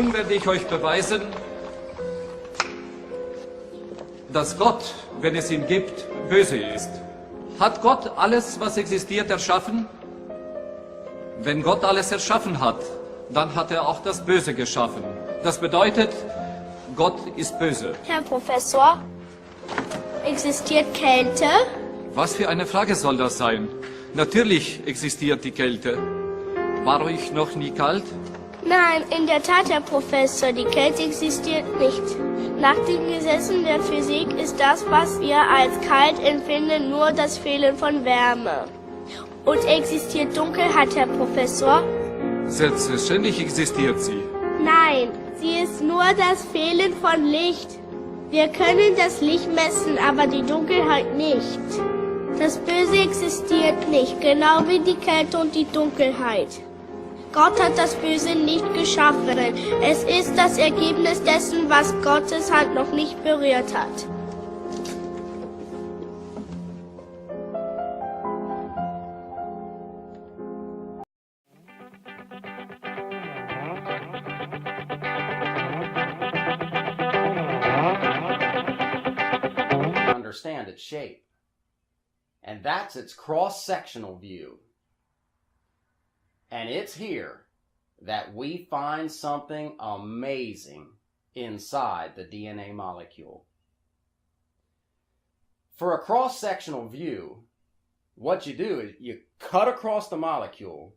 Nun werde ich euch beweisen, dass Gott, wenn es ihn gibt, böse ist. Hat Gott alles, was existiert, erschaffen? Wenn Gott alles erschaffen hat, dann hat er auch das Böse geschaffen. Das bedeutet, Gott ist böse. Herr Professor, existiert Kälte? Was für eine Frage soll das sein? Natürlich existiert die Kälte. War euch noch nie kalt? Nein, in der Tat, Herr Professor, die Kälte existiert nicht. Nach den Gesetzen der Physik ist das, was wir als kalt empfinden, nur das Fehlen von Wärme. Und existiert Dunkelheit, Herr Professor? Selbstverständlich existiert sie. Nein, sie ist nur das Fehlen von Licht. Wir können das Licht messen, aber die Dunkelheit nicht. Das Böse existiert nicht, genau wie die Kälte und die Dunkelheit. Gott hat das Böse nicht geschaffen. Es ist das Ergebnis dessen, was Gottes Hand noch nicht berührt hat. Understand its shape. And that's its cross-sectional view. And it's here that we find something amazing inside the DNA molecule. For a cross-sectional view, what you do is you cut across the molecule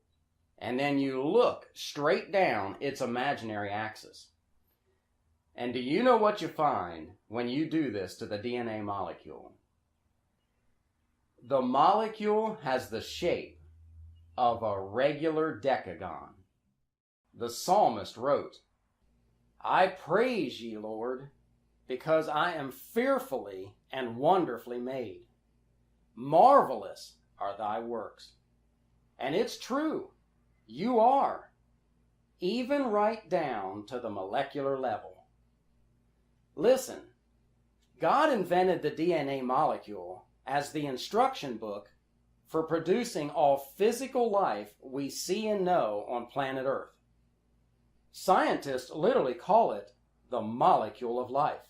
and then you look straight down its imaginary axis. And do you know what you find when you do this to the DNA molecule? The molecule has the shape of a regular decagon. The psalmist wrote, I praise ye, Lord, because I am fearfully and wonderfully made. Marvelous are thy works. And it's true, you are, even right down to the molecular level. Listen, God invented the DNA molecule as the instruction book for producing all physical life we see and know on planet Earth. Scientists literally call it the molecule of life.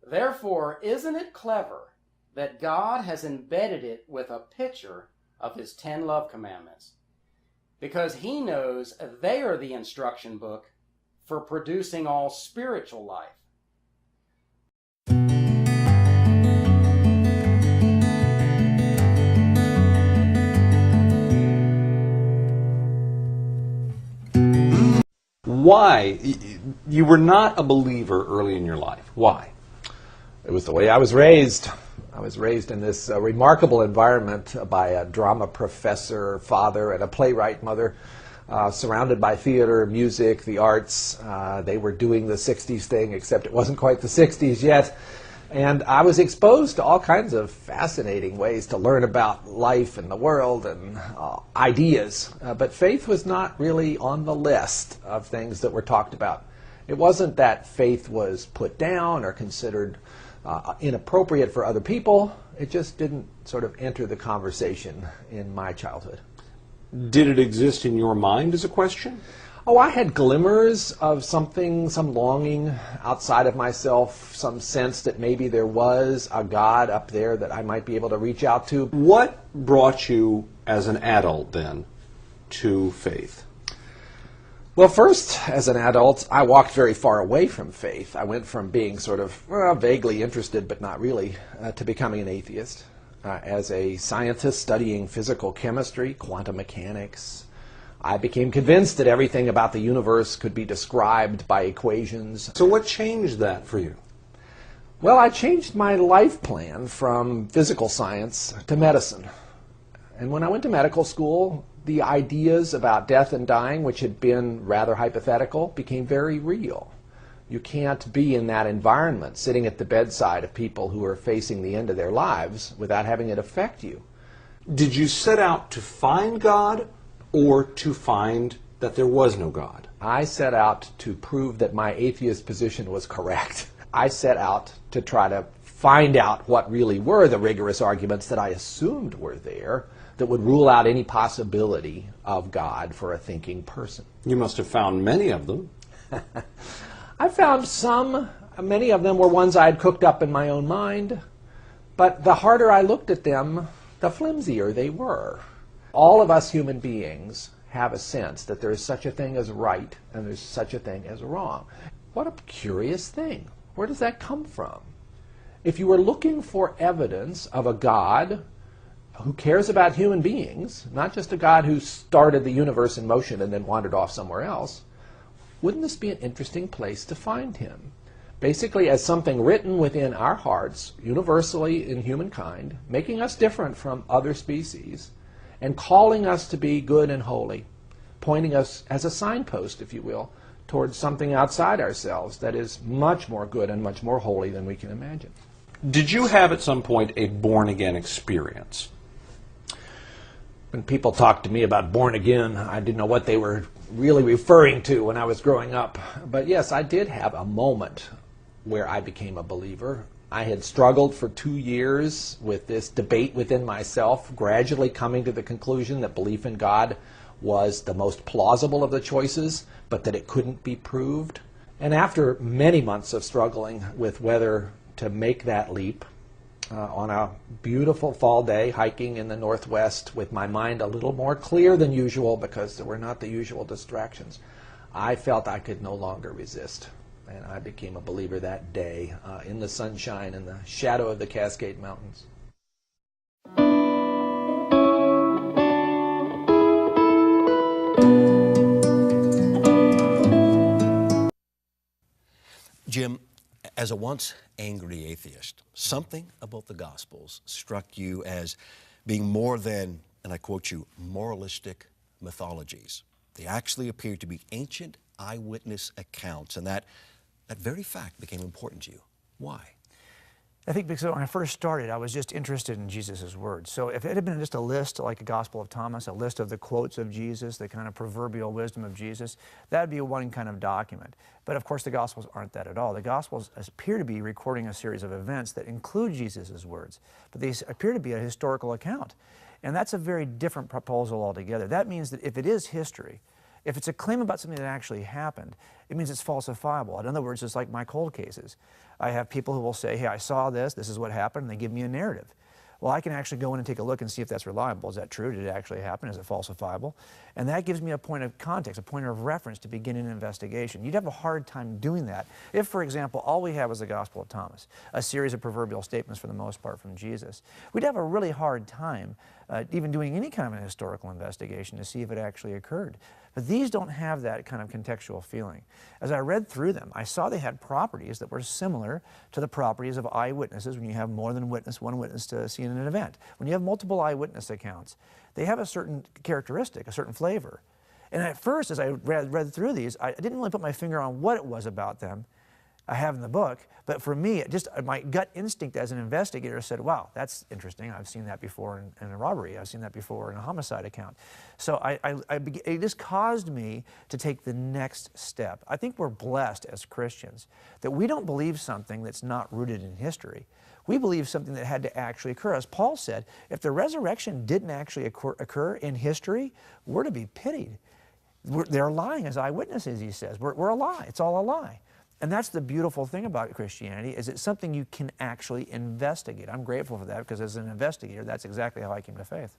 Therefore, isn't it clever that God has embedded it with a picture of his 10 love commandments? Because he knows they are the instruction book for producing all spiritual life. Why? You were not a believer early in your life. Why? It was the way I was raised. I was raised in this remarkable environment by a drama professor father and a playwright mother, surrounded by theater, music, the arts. They were doing the 60s thing, except it wasn't quite the 60s yet. And I was exposed to all kinds of fascinating ways to learn about life and the world and ideas. But faith was not really on the list of things that were talked about. It wasn't that faith was put down or considered inappropriate for other people. It just didn't sort of enter the conversation in my childhood. Did it exist in your mind as a question? Oh, I had glimmers of something, some longing outside of myself, some sense that maybe there was a God up there that I might be able to reach out to. What brought you as an adult then to faith? Well, first, as an adult, I walked very far away from faith. I went from being sort of vaguely interested, but not really, to becoming an atheist. As a scientist studying physical chemistry, quantum mechanics, I became convinced that everything about the universe could be described by equations. So what changed that for you? Well, I changed my life plan from physical science to medicine. And when I went to medical school, the ideas about death and dying, which had been rather hypothetical, became very real. You can't be in that environment, sitting at the bedside of people who are facing the end of their lives, without having it affect you. Did you set out to find God, or to find that there was no God? I set out to prove that my atheist position was correct. I set out to try to find out what really were the rigorous arguments that I assumed were there that would rule out any possibility of God for a thinking person. You must have found many of them. I found many of them were ones I had cooked up in my own mind, but the harder I looked at them, the flimsier they were. All of us human beings have a sense that there is such a thing as right and there's such a thing as wrong. What a curious thing. Where does that come from? If you were looking for evidence of a God who cares about human beings, not just a God who started the universe in motion and then wandered off somewhere else, wouldn't this be an interesting place to find him? Basically as something written within our hearts, universally in humankind, making us different from other species, and calling us to be good and holy, pointing us as a signpost, if you will, towards something outside ourselves that is much more good and much more holy than we can imagine. Did you have at some point a born-again experience? When people talked to me about born again, I didn't know what they were really referring to when I was growing up. But yes, I did have a moment where I became a believer. I had struggled for 2 years with this debate within myself, gradually coming to the conclusion that belief in God was the most plausible of the choices, but that it couldn't be proved. And after many months of struggling with whether to make that leap, on a beautiful fall day, hiking in the Northwest with my mind a little more clear than usual because there were not the usual distractions, I felt I could no longer resist. And I became a believer that day in the sunshine and the shadow of the Cascade Mountains. Jim, as a once angry atheist, something about the Gospels struck you as being more than, and I quote you, moralistic mythologies. They actually appeared to be ancient eyewitness accounts, and that very fact became important to you. Why? I think because when I first started, I was just interested in Jesus' words. So if it had been just a list like a Gospel of Thomas, a list of the quotes of Jesus, the kind of proverbial wisdom of Jesus, that would be one kind of document. But of course the Gospels aren't that at all. The Gospels appear to be recording a series of events that include Jesus' words, but they appear to be a historical account. And that's a very different proposal altogether. That means that if it is history, if it's a claim about something that actually happened, it means it's falsifiable. In other words, it's like my cold cases. I have people who will say, hey, I saw this is what happened, and they give me a narrative. Well, I can actually go in and take a look and see if that's reliable. Is that true? Did it actually happen? Is it falsifiable? And that gives me a point of context, a point of reference to begin an investigation. You'd have a hard time doing that if, for example, all we have is the Gospel of Thomas, a series of proverbial statements for the most part from Jesus. We'd have a really hard time even doing any kind of an historical investigation to see if it actually occurred. But these don't have that kind of contextual feeling. As I read through them, I saw they had properties that were similar to the properties of eyewitnesses when you have more than one witness to see in an event. When you have multiple eyewitness accounts, they have a certain characteristic, a certain flavor. And at first, as I read through these, I didn't really put my finger on what it was about them. I have in the book, but for me, my gut instinct as an investigator said, wow, that's interesting. I've seen that before in a robbery. I've seen that before in a homicide account. So it just caused me to take the next step. I think we're blessed as Christians that we don't believe something that's not rooted in history. We believe something that had to actually occur. As Paul said, if the resurrection didn't actually occur in history, we're to be pitied. They're lying as eyewitnesses, he says. We're a lie. It's all a lie. And that's the beautiful thing about Christianity, is it's something you can actually investigate. I'm grateful for that because as an investigator, that's exactly how I came to faith.